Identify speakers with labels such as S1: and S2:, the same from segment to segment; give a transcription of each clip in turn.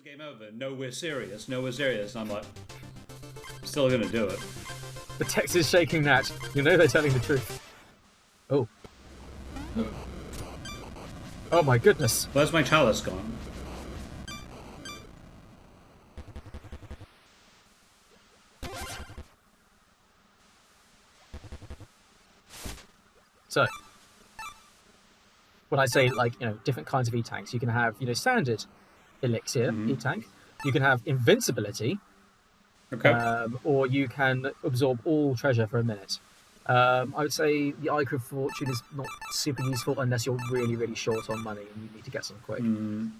S1: game over. No, we're serious. No, we're serious. And I'm like, still gonna do it.
S2: The text is shaking that. You know they're telling the truth. Oh. Oh my goodness.
S1: Where's my chalice gone?
S2: So, when I say, like, you know, different kinds of E-tanks, you can have, you know, standard elixir E-tank. You can have invincibility.
S1: Okay.
S2: Or you can absorb all treasure for a minute. I would say the Ichor of Fortune is not super useful unless you're really, really short on money and you need to get some quick.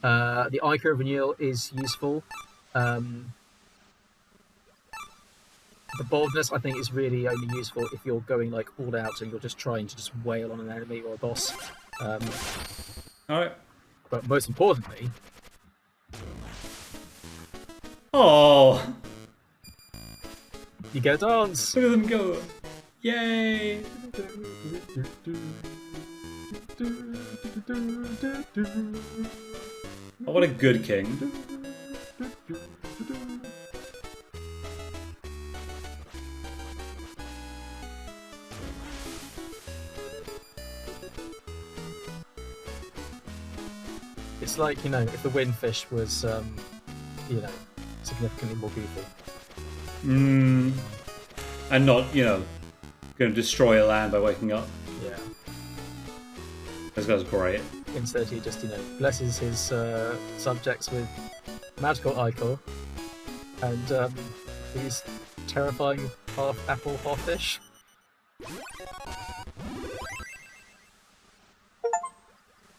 S2: The Ichor of Renewal is useful. The Boldness, I think, is really only useful if you're going like all out and you're just trying to just wail on an enemy or a boss.
S1: Alright.
S2: But most importantly...
S1: Oh!
S2: You get a dance!
S1: Look at them go! Yay! Oh, what a good king.
S2: It's like, you know, if the Windfish was, you know, significantly more beautiful.
S1: And not, you know, going to destroy a land by waking up.
S2: Yeah.
S1: This guy's great.
S2: Instead, he just, you know, blesses his subjects with magical ichor and these terrifying half apple, half fish.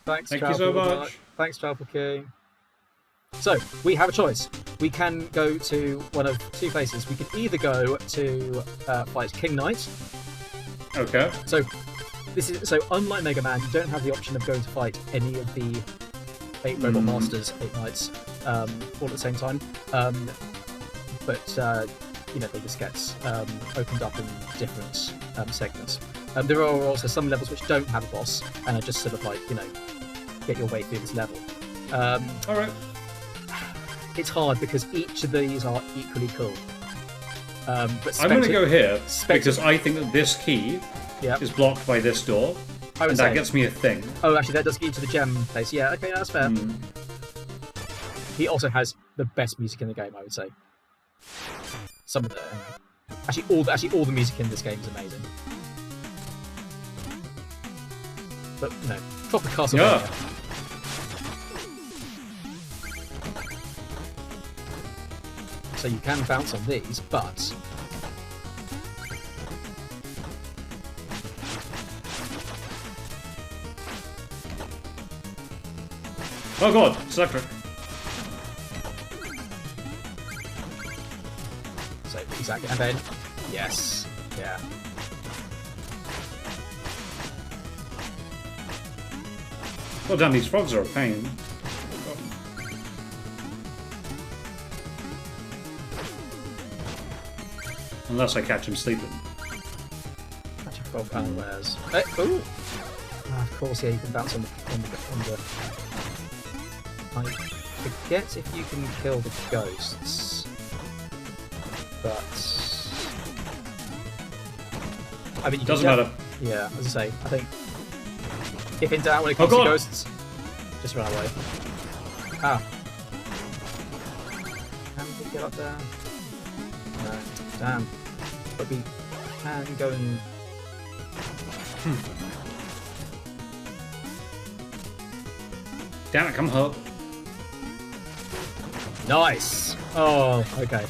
S2: Thank you so much. Thanks, Trapple King. So, we have a choice. We can go to one of two places. We could either go to fight King Knight.
S1: Okay.
S2: So, unlike Mega Man, you don't have the option of going to fight any of the 8 Robot Masters, 8 Knights, all at the same time. But you know, they just get opened up in different segments. There are also some levels which don't have a boss and are just sort of like, you know, get your way through this level.
S1: Alright.
S2: It's hard because each of these are equally cool. But Specter,
S1: I'm going to go here
S2: Specter,
S1: because I think that this key is blocked by this door, and that gets me a thing.
S2: Oh, actually, that does get you to the gem place. Yeah, okay, that's fair. He also has the best music in the game, I would say. Some of the actually all the music in this game is amazing. But you know, proper Castlevania.
S1: Yeah.
S2: So you can bounce on these, but
S1: oh god, it's electric.
S2: So exactly, and then yes, yeah.
S1: Well damn, these frogs are a pain. Unless I catch him sleeping.
S2: Catch a frog unawares. Hey, ooh! Ah, of course, yeah, you can bounce on the. I forget if you can kill the ghosts, but I mean, you
S1: doesn't matter.
S2: Yeah, as I say, I think if in doubt when it comes to ghosts, just run away. Ah, can we get up there? No, damn. But we can go and...
S1: Damn it, come help.
S2: Nice! Oh, okay.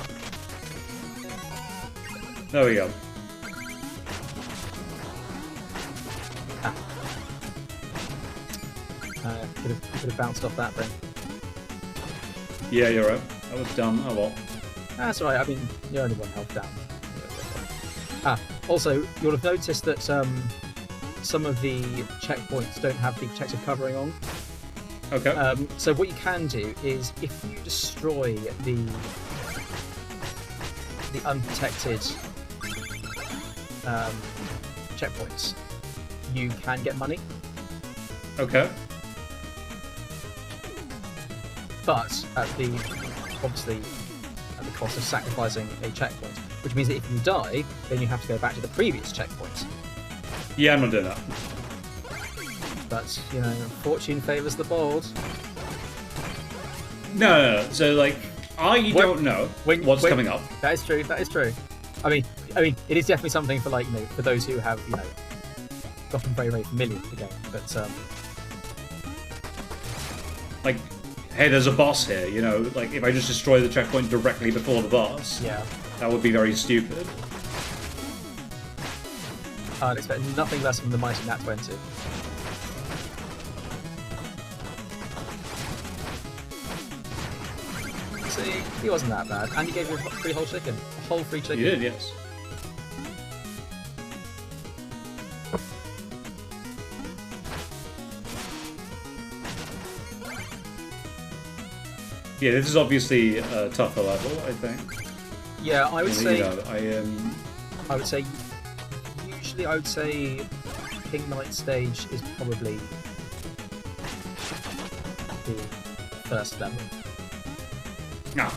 S1: There we go.
S2: Ah. Could have bounced off that then.
S1: Yeah, you're right. That was dumb. Oh well.
S2: That's alright, I mean, you're only 1 health down. Ah, also, you'll have noticed that some of the checkpoints don't have the protective covering on.
S1: Okay.
S2: So what you can do is, if you destroy the unprotected checkpoints, you can get money.
S1: Okay.
S2: But at the obviously at the cost of sacrificing a checkpoint, which means that if you die, then you have to go back to the previous checkpoint.
S1: Yeah, I'm not doing that.
S2: But, you know, fortune favours the bold.
S1: No. So, like, I don't know what's coming up.
S2: That is true. That is true. I mean, it is definitely something for, like, you know, for those who have, you know, gotten very, very familiar with the game. But
S1: like, hey, there's a boss here. You know, like if I just destroy the checkpoint directly before the boss,
S2: yeah,
S1: that would be very stupid.
S2: I'd expect nothing less from the mighty Nat 20. See, he wasn't that bad, and he gave you a free whole chicken, a whole free chicken.
S1: You did, yes. Yeah, this is obviously a tougher level, I think.
S2: Yeah, I would say.
S1: You know,
S2: I would say. Usually, I would say King Knight stage is probably the first level.
S1: No.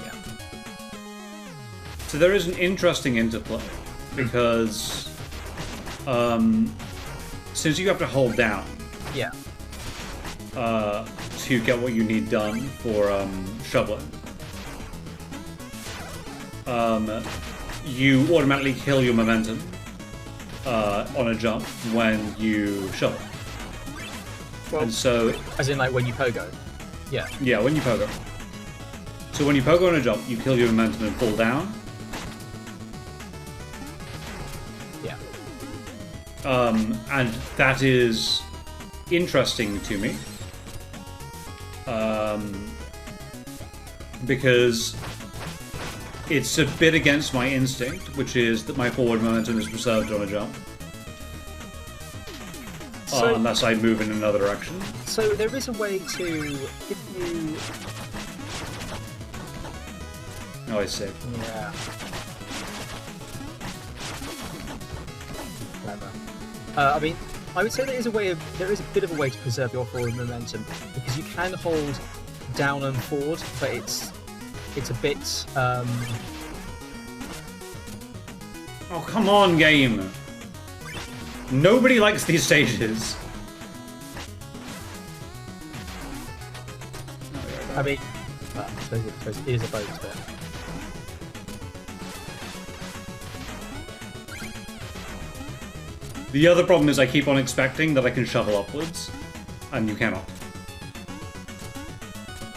S2: Yeah.
S1: So there is an interesting interplay because. Since you have to hold down,
S2: yeah,
S1: to get what you need done for shoveling, you automatically kill your momentum on a jump when you shovel.
S2: Well,
S1: and so,
S2: as in like when you pogo. Yeah.
S1: Yeah, when you pogo. So when you pogo on a jump, you kill your momentum and fall down. And that is interesting to me because it's a bit against my instinct, which is that my forward momentum is preserved on a jump, unless I move in another direction.
S2: So there is a way to, if you...
S1: Oh, I see.
S2: Yeah. I mean, I would say there is a bit of a way to preserve your forward momentum because you can hold down and forward, but it's a bit.
S1: Oh, come on, game! Nobody likes these stages.
S2: I mean, well, I suppose it is a bonus bit.
S1: The other problem is I keep on expecting that I can shovel upwards, and you cannot.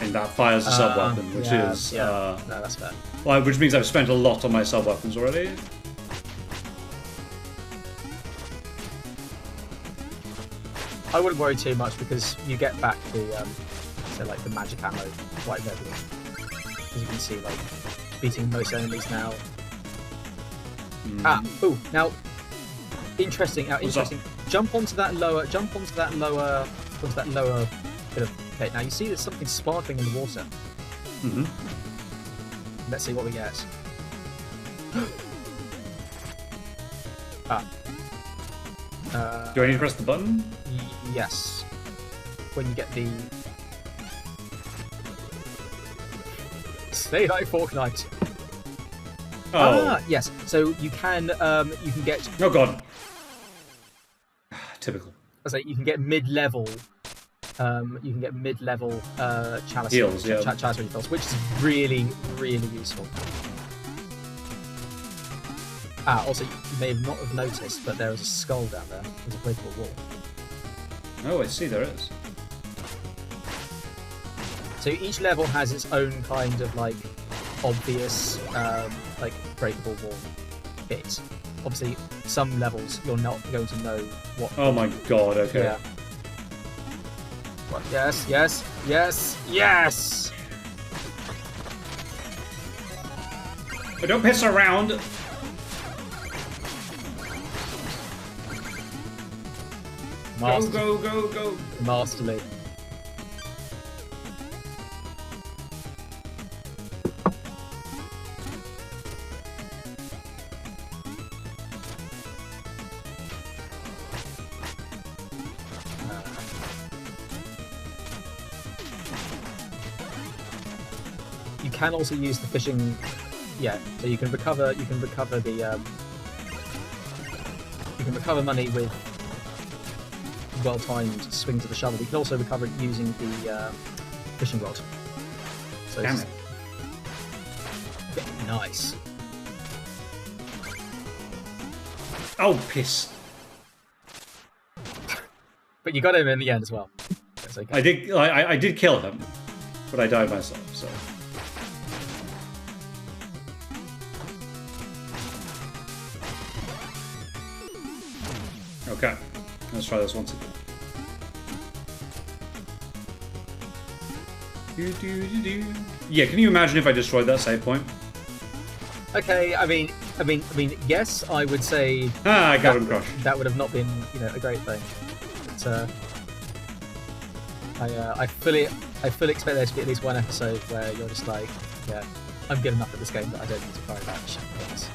S1: And that fires a sub-weapon, which is...
S2: no, that's fair.
S1: Well, which means I've spent a lot on my sub-weapons already.
S2: I wouldn't worry too much because you get back the, so like the magic ammo quite readily. As you can see, like, beating most enemies now. Now... Interesting. Jump onto that lower bit of. Okay, now you see there's something sparkling in the water.
S1: Mm-hmm.
S2: Let's see what we get.
S1: Do I need to press the button?
S2: Yes. When you get the. Stay like Fortnite.
S1: Oh.
S2: Yes. So you can get.
S1: Oh god. Typical.
S2: I say you can get mid-level. Chalice
S1: heals, yeah.
S2: Chalice refills, which is really, really useful. Also, you may not have noticed, but there is a skull down there. There's a breakable wall.
S1: Oh, I see. There is.
S2: So each level has its own kind of like obvious like breakable wall bit. Obviously, some levels you're not going to know what.
S1: Oh my god! Okay.
S2: Yeah. What? Yes, yes, yes, yes.
S1: But don't piss around. Go!
S2: Masterly. can also use the fishing. Yeah, so you can recover. You can recover the. You can recover money with well-timed swings of the shovel. You can also recover it using the fishing rod. So
S1: Damn it.
S2: Nice.
S1: Oh, piss.
S2: But you got him in the end as well. That's okay.
S1: I did kill him, but I died myself, so... Okay, let's try this once again. Yeah, can you imagine if I destroyed that save point?
S2: Okay, I mean, yes, I would say.
S1: I got him crushed.
S2: That would have not been, a great thing. But I fully expect there to be at least one episode where you're just like, yeah, I'm good enough at this game that I don't need to worry about things.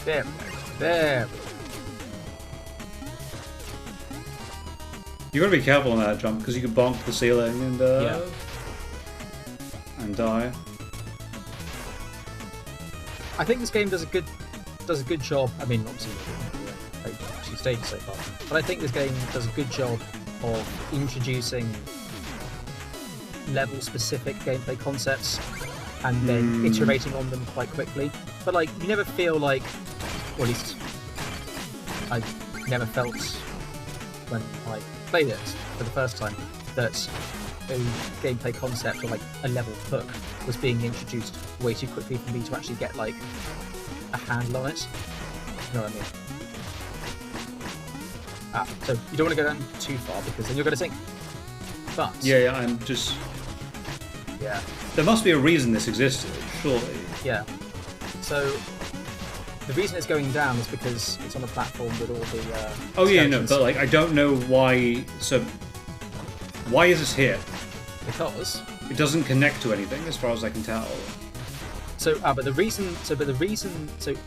S2: There we go. There we go.
S1: You gotta be careful on that jump because you can bonk the ceiling and die.
S2: I think this game does a good job. I mean, obviously, played 2 stages so far, but I think this game does a good job of introducing level-specific gameplay concepts and then iterating on them quite quickly. But like, you never feel like, or at least I never felt when I played it for the first time, that a gameplay concept or like a level hook was being introduced way too quickly for me to actually get like a handle on it. You know what I mean? So you don't want to go down too far because then you're going to sink. But
S1: yeah, I'm just...
S2: Yeah.
S1: There must be a reason this existed, surely.
S2: Yeah. So the reason it's going down is because it's on a platform with all the
S1: oh yeah, no, but like I don't know why. So why is this here?
S2: Because
S1: it doesn't connect to anything, as far as I can tell.
S2: So, but the reason, so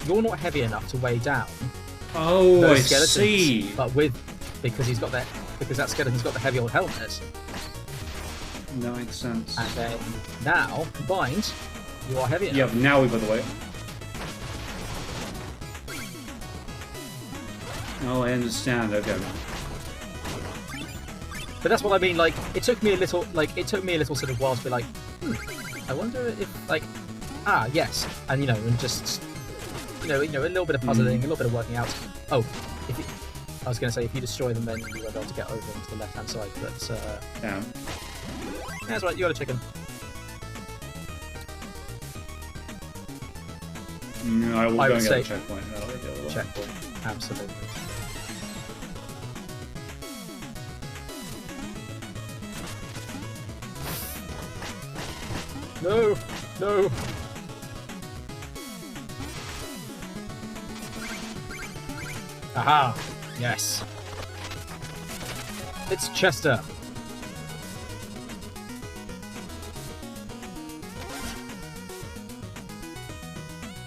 S2: you're not heavy enough to weigh down.
S1: Oh,
S2: those
S1: I
S2: skeletons,
S1: see.
S2: But because that skeleton's got the heavy old helmet.
S1: That makes sense.
S2: And then now combined, you are heavy enough.
S1: Yeah, but now we've got the weight. Oh, I understand. Okay.
S2: But that's what I mean. Like, it took me a little sort of while to be like, I wonder if like, yes, and and just a little bit of puzzling, a little bit of working out. Oh, I was going to say if you destroy them, then you won't be able to get over onto the left-hand side. But
S1: yeah,
S2: that's right. You got a chicken.
S1: I will
S2: I
S1: go
S2: would
S1: and
S2: say
S1: get the checkpoint.
S2: Checkpoint, absolutely. No, no. Aha! Yes. It's Chester.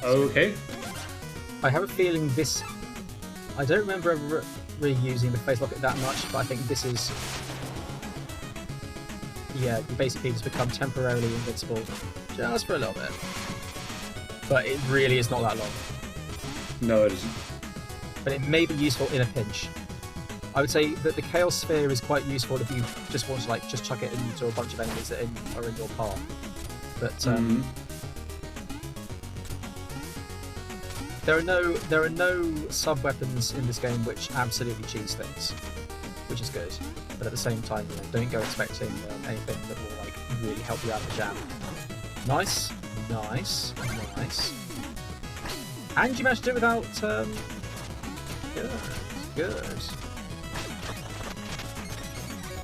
S1: Okay.
S2: I have a feeling this... I don't remember ever really using the face locket that much, but I think this is... Yeah, you basically just become temporarily invincible just for a little bit. But it really is not that long.
S1: No, it isn't.
S2: But it may be useful in a pinch. I would say that the Chaos Sphere is quite useful if you just want to just chuck it into a bunch of enemies that are in your path. But there are no sub-weapons in this game which absolutely cheese things, which is good. But at the same time, don't go expecting anything that will like really help you out of the jam. Nice, nice, nice. And you managed to do it without good.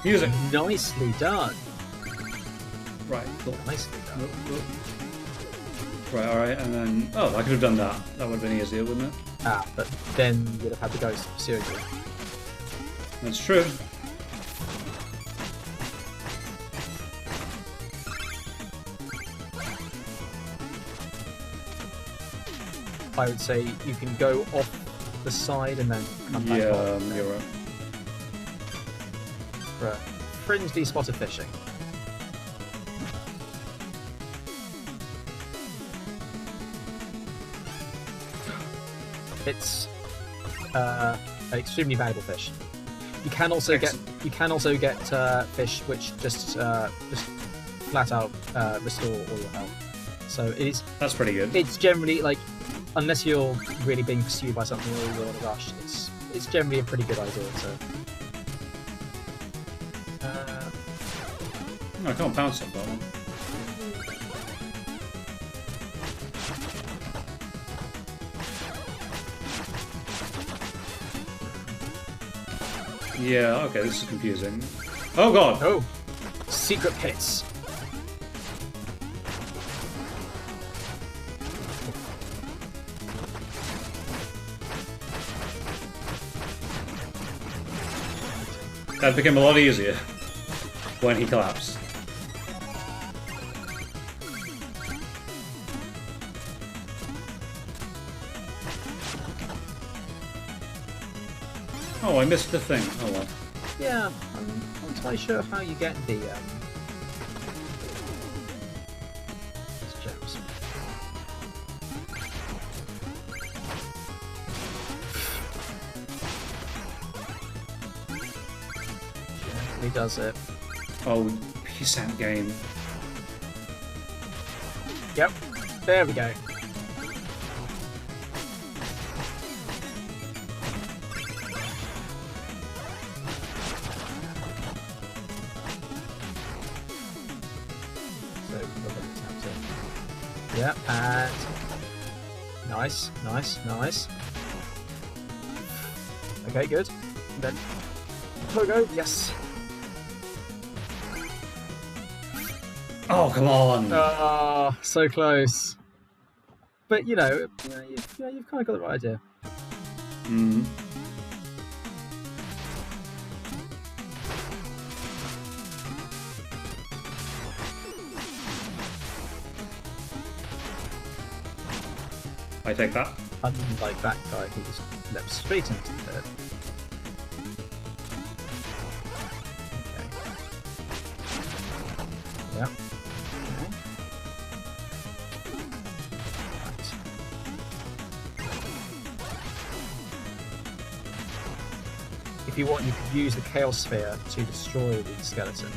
S1: Music.
S2: Nicely done.
S1: Right, cool.
S2: Nicely done.
S1: Right, alright, and then... Oh, I could have done that. That would have been easier, wouldn't it?
S2: But then you'd have had the ghost pursuing you.
S1: That's true.
S2: I would say you can go off the side and then come back on.
S1: Yeah, you're right.
S2: For fringedy spotted fishing. It's an extremely valuable fish. You can also get fish which just flat out restore all your health. So it is.
S1: That's pretty good.
S2: It's generally like, unless you're really being pursued by something or you're in a rush, it's generally a pretty good idea. So.
S1: No, I can't bounce off that one. Yeah, okay, this is confusing. Oh god!
S2: Oh! Secret pits.
S1: That became a lot easier when he collapsed. Oh, I missed the thing. Oh well.
S2: Yeah, I'm not entirely sure how you get the gems. Gently does it.
S1: Oh, peace out game.
S2: Yep, there we go. Yeah, and nice, nice, nice. Okay, good. And then Pogo, yes.
S1: Oh, come on!
S2: Ah, so close. But you know, you've kind of got the right idea.
S1: Hmm. I take that.
S2: Unlike that guy, he just leapt straight into the pit. Okay. Yeah. Okay. Right. If you want, you could use the Chaos Sphere to destroy the skeleton.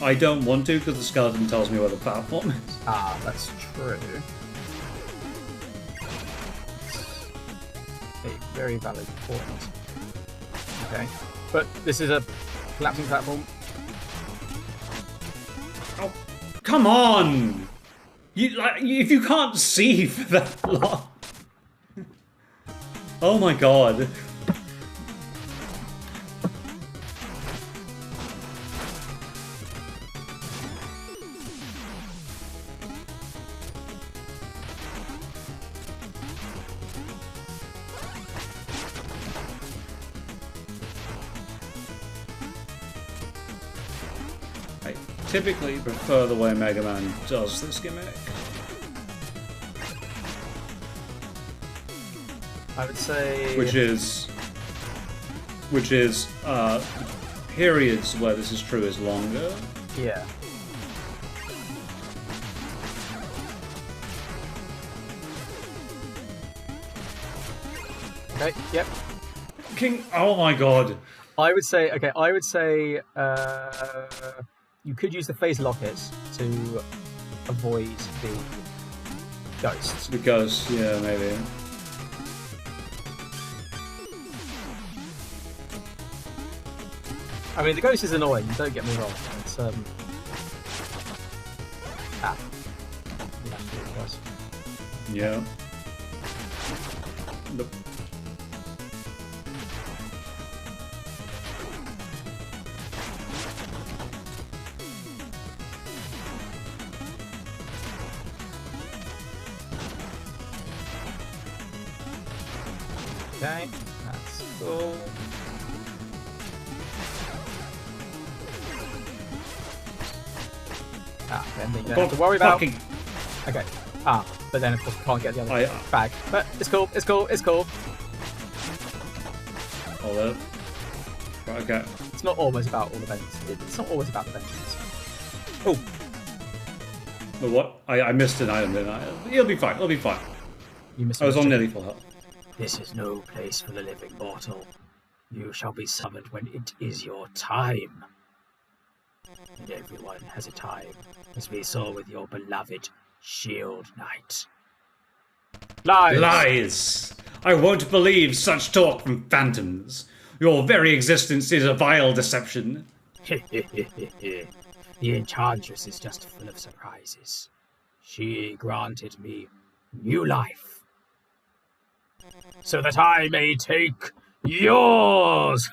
S1: I don't want to because the skeleton tells me where the platform is.
S2: Ah, that's true. A very valid point. Okay, but this is a collapsing platform.
S1: Oh, come on! If you can't see for that long. Oh my god. I typically prefer the way Mega Man does this gimmick.
S2: I would say...
S1: Which is periods where this is true is longer.
S2: Yeah. Okay, yep.
S1: Oh my god.
S2: I would say, okay, you could use the phase locket to avoid the ghosts.
S1: The ghost, yeah, maybe.
S2: I mean, the ghost is annoying, don't get me wrong. It's, Ah. Yeah, it was.
S1: Yeah. Nope.
S2: Okay, that's cool. Ah, then you don't have to worry about. Okay. Ah, but then of course we can't get the other bag. But it's cool. It's cool. It's cool.
S1: Hold up. Right, okay.
S2: It's not always about all the vengeance. It's not always about the vengeance.
S1: Oh. But what? I missed an item, didn't I? It'll be fine. It'll be fine.
S2: You missed
S1: I was on nearly full health.
S2: This is no place for the living mortal. You shall be summoned when it is your time. And everyone has a time, as we saw with your beloved Shield Knight. Lies!
S1: Lies! I won't believe such talk from phantoms. Your very existence is a vile deception.
S2: The Enchantress is just full of surprises. She granted me new life, so that I may take yours!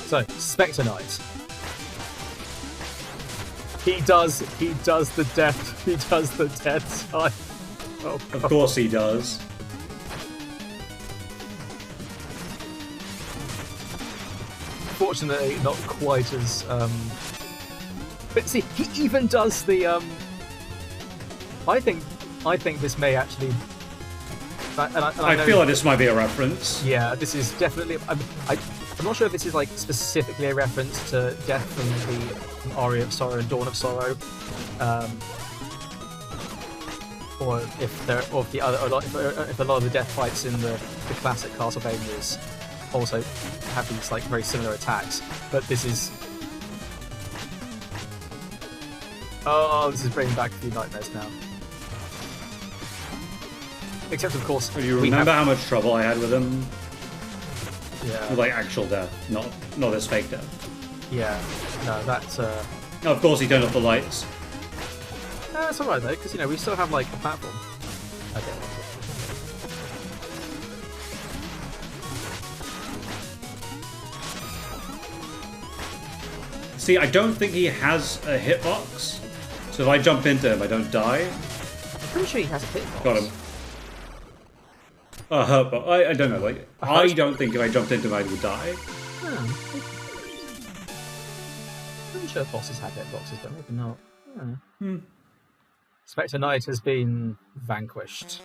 S2: So, Specter Knight. He does the death sign. Oh,
S1: Of course he does.
S2: Fortunately, not quite as. But see, he even does the. I think this may actually.
S1: I feel like this might be a reference.
S2: Yeah, this is definitely. I'm not sure if this is like specifically a reference to Death from Aria of Sorrow and Dawn of Sorrow, or if a lot of the death fights in the classic Castlevanias also have these like very similar attacks. But this is. Oh, this is bringing back a few nightmares now. Except, of course,
S1: Do you remember how much trouble I had with him?
S2: Yeah.
S1: With, like, actual death, not this fake death.
S2: Yeah. No, that's.
S1: Oh, of course he turned off the lights.
S2: That's alright though, because we still have like a platform. Okay.
S1: See, I don't think he has a hitbox, so if I jump into him, I don't die.
S2: I'm pretty sure he has a hitbox.
S1: Got him. Hurt, but I don't know. Like, I don't think if I jumped into him, I would die.
S2: I'm pretty sure bosses have hitboxes, but maybe not. Specter Knight has been vanquished.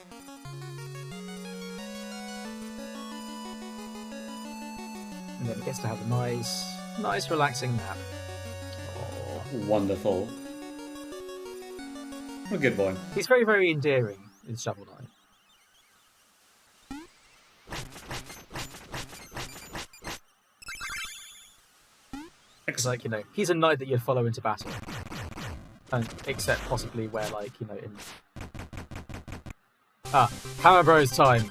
S2: And then he gets to have a nice relaxing nap.
S1: Oh, wonderful. What a good boy.
S2: He's very, very endearing in Shovel Knight. It's like, he's a knight that you'd follow into battle. And except possibly where, like, in... Hammer Bros time!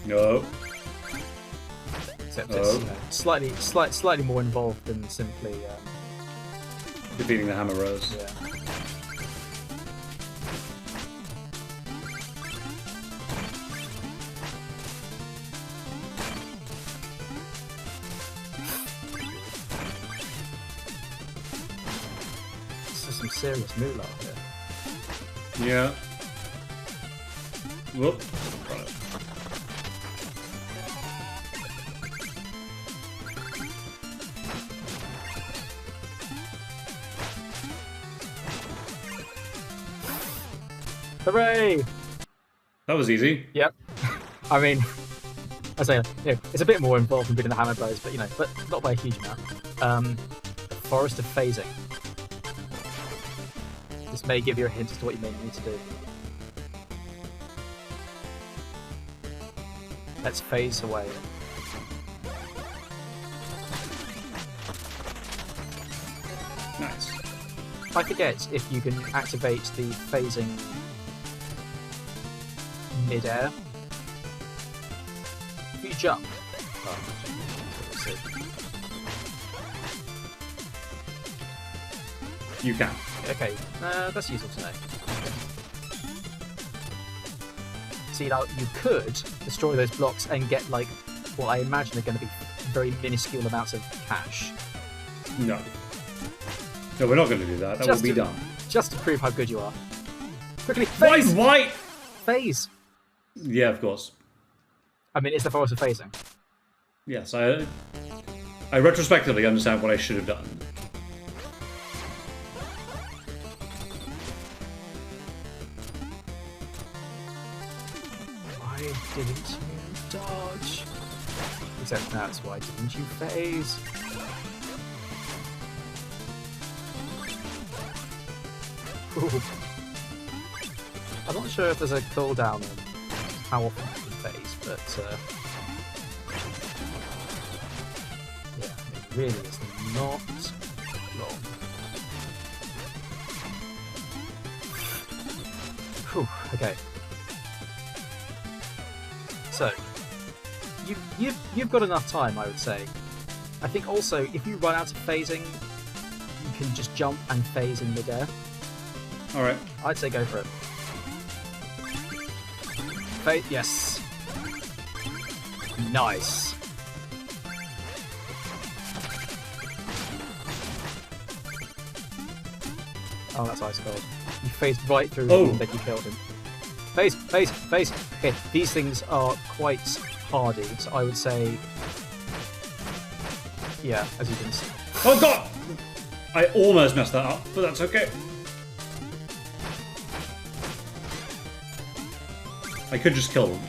S1: No.
S2: Except it's, slightly more involved than simply...
S1: Defeating the Hammer Rose.
S2: Yeah. Some serious moolah here.
S1: Yeah. Whoop. Got it.
S2: Hooray!
S1: That was easy.
S2: Yep. I mean, I say, it's a bit more involved than beating the Hammer Bros, but but not by a huge amount. The Forest of Phasing. This may give you a hint as to what you may need to do. Let's phase away.
S1: Nice.
S2: I forget if you can activate the phasing mid-air. If you jump. Oh, we'll see.
S1: You can.
S2: Okay, that's useful to know. See, now you could destroy those blocks and get like what I imagine are going to be very minuscule amounts of cash.
S1: No. No, we're not going to do that. That will be dumb.
S2: Just to prove how good you are. Quickly, phase!
S1: Why?
S2: Phase!
S1: Yeah, of course.
S2: I mean, it's the Forest of Phasing.
S1: Yes, I retrospectively understand what I should have done.
S2: didn't you dodge? Except that's why didn't you phase? Ooh. I'm not sure if there's a cooldown on how often you can phase, but yeah, it really is not long. Whew, okay. So, you've got enough time, I would say. I think also, if you run out of phasing, you can just jump and phase in midair.
S1: Alright.
S2: I'd say go for it. Yes. Nice. Oh, that's ice cold. You phased right through him and then you killed him. Phase, phase, phase. Okay, these things are quite hardy, so I would say... Yeah, as you can see.
S1: Oh god! I almost messed that up, but that's okay. I could just kill them.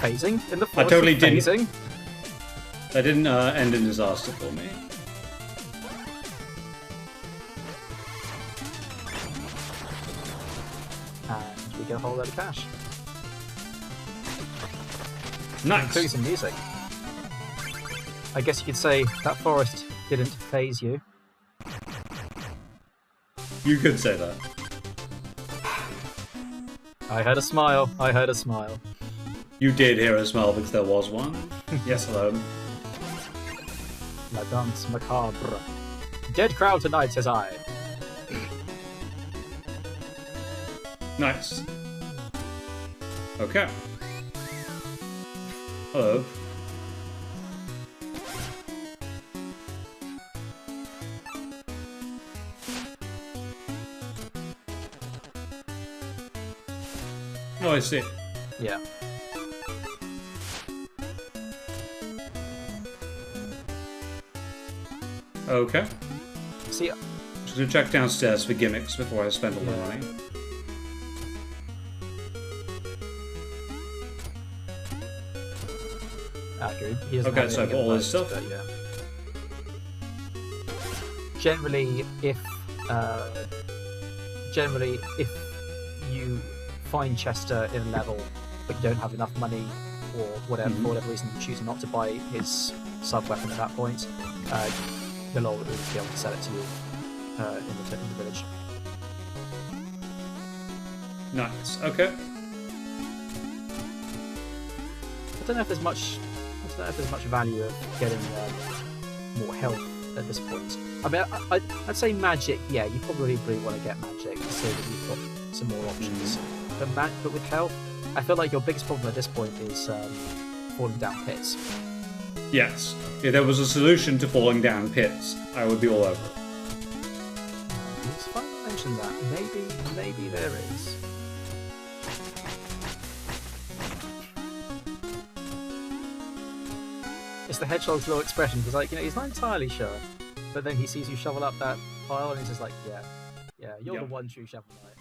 S2: Phasing in the
S1: I totally didn't.
S2: Phasing.
S1: That didn't end in disaster for me.
S2: And we get a whole load of cash.
S1: Nice.
S2: Including some music. I guess you could say that forest didn't phase you.
S1: You could say that.
S2: I heard a smile. I heard a smile.
S1: You did hear a smile because there was one. Yes, hello.
S2: La danse macabre. Dead crowd tonight, says I.
S1: Nice. Okay. Hello. Oh, I see.
S2: Yeah.
S1: Okay.
S2: See,
S1: Just gonna check downstairs for gimmicks before I spend all my money.
S2: accurate. He doesn't
S1: Okay,
S2: have
S1: so
S2: any
S1: I've got all this
S2: bonus,
S1: stuff.
S2: but yeah. Generally, if you find Chester in a level but you don't have enough money or whatever, for whatever reason you choose not to buy his sub-weapon at that point, he'll always be able to sell it to you in the village.
S1: Nice. Okay.
S2: I don't know if there's much value of getting more health at this point. I mean, I'd say magic. Yeah, you probably want to get magic so that you've got some more options. But with health, I feel like your biggest problem at this point is falling down pits.
S1: Yes. If there was a solution to falling down pits, I would be all over it.
S2: It's funny you mention that. Maybe there is. It's the hedgehog's little expression. He's like, he's not entirely sure, but then he sees you shovel up that pile, and he's just like, yeah, you're the one true shovel knight.